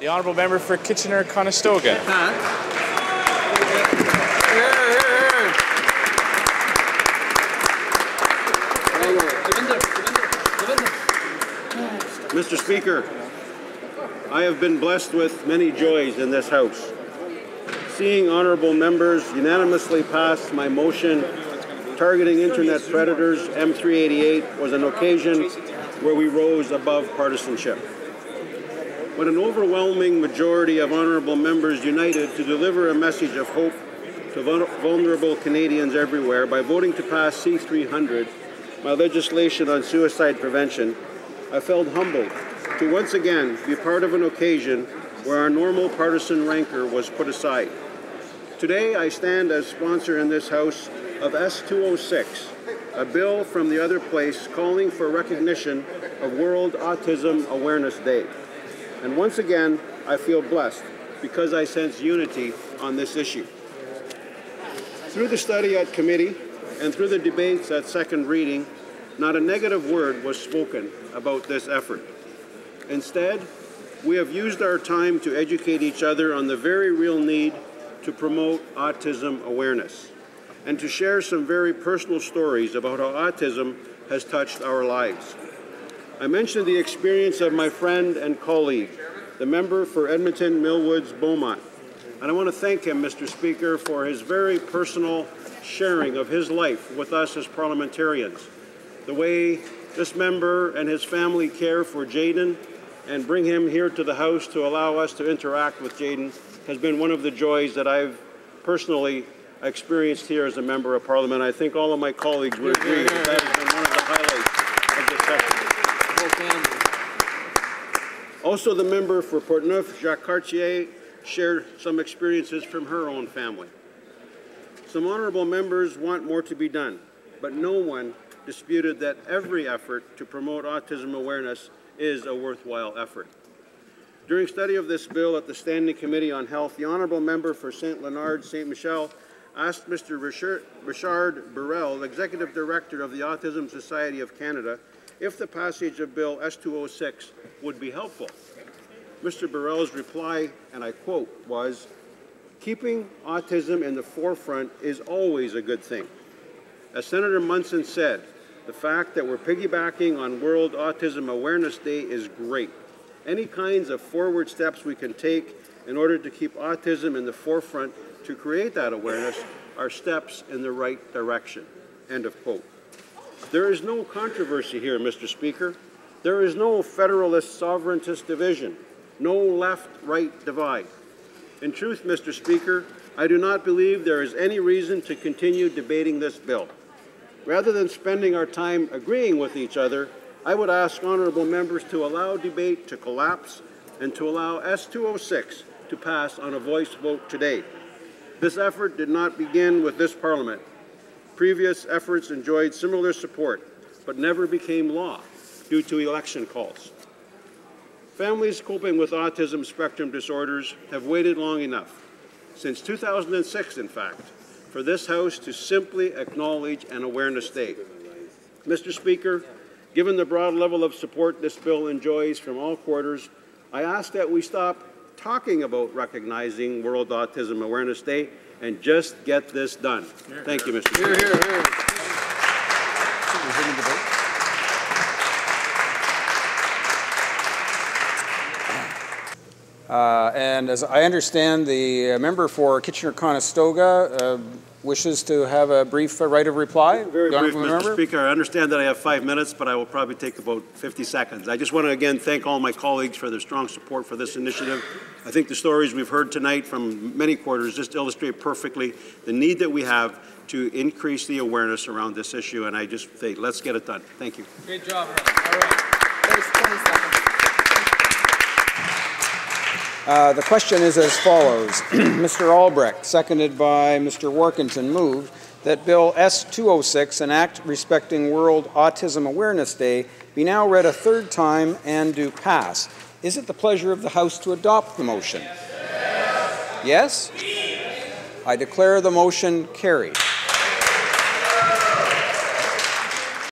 The Honourable Member for Kitchener-Conestoga. Mr. Speaker, I have been blessed with many joys in this House. Seeing honourable members unanimously pass my motion targeting internet predators, M388, was an occasion where we rose above partisanship. When an overwhelming majority of honourable members united to deliver a message of hope to vulnerable Canadians everywhere by voting to pass C-300, my legislation on suicide prevention, I felt humbled to once again be part of an occasion where our normal partisan rancor was put aside. Today, I stand as sponsor in this House of S-206, a bill from the other place calling for recognition of World Autism Awareness Day. And once again, I feel blessed because I sense unity on this issue. Through the study at committee and through the debates at second reading, not a negative word was spoken about this effort. Instead, we have used our time to educate each other on the very real need to promote autism awareness and to share some very personal stories about how autism has touched our lives. I mentioned the experience of my friend and colleague, the member for Edmonton Millwoods Beaumont, and I want to thank him, Mr. Speaker, for his very personal sharing of his life with us as parliamentarians. The way this member and his family care for Jaden and bring him here to the House to allow us to interact with Jaden has been one of the joys that I've personally experienced here as a member of Parliament. I think all of my colleagues would agree that that has been one of the highlights of this session. Also, the member for Portneuf, Jacques Cartier, shared some experiences from her own family. Some honourable members want more to be done, but no one disputed that every effort to promote autism awareness is a worthwhile effort. During study of this bill at the Standing Committee on Health, the honourable member for St. Leonard, St. Michel, asked Mr. Richard Burrell, Executive Director of the Autism Society of Canada, if the passage of Bill S-206 would be helpful. Mr. Burrell's reply, and I quote, was, "Keeping autism in the forefront is always a good thing. As Senator Munson said, the fact that we're piggybacking on World Autism Awareness Day is great. Any kinds of forward steps we can take in order to keep autism in the forefront to create that awareness are steps in the right direction." End of quote. There is no controversy here, Mr. Speaker. There is no federalist sovereigntist division, no left-right divide. In truth, Mr. Speaker, I do not believe there is any reason to continue debating this bill. Rather than spending our time agreeing with each other, I would ask honourable members to allow debate to collapse and to allow S-206 to pass on a voice vote today. This effort did not begin with this Parliament. Previous efforts enjoyed similar support, but never became law due to election calls. Families coping with autism spectrum disorders have waited long enough, since 2006 in fact, for this House to simply acknowledge an awareness day. Mr. Speaker, given the broad level of support this bill enjoys from all quarters, I ask that we stop talking about recognizing World Autism Awareness Day and just get this done. Thank you, Mr. Speaker. And as I understand, the member for Kitchener-Conestoga wishes to have a brief right of reply. Very brief, Mr. Speaker. I understand that I have 5 minutes, but I will probably take about 50 seconds. I just want to again thank all my colleagues for their strong support for this initiative. I think the stories we've heard tonight from many quarters just illustrate perfectly the need that we have to increase the awareness around this issue, and I just say, let's get it done. Thank you. Great job, Ron. All right. There's 20 seconds. The question is as follows. Mr. Albrecht, seconded by Mr. Warkentin, moved that Bill S-206, an act respecting World Autism Awareness Day, be now read a third time and do pass. Is it the pleasure of the House to adopt the motion? Yes? I declare the motion carried.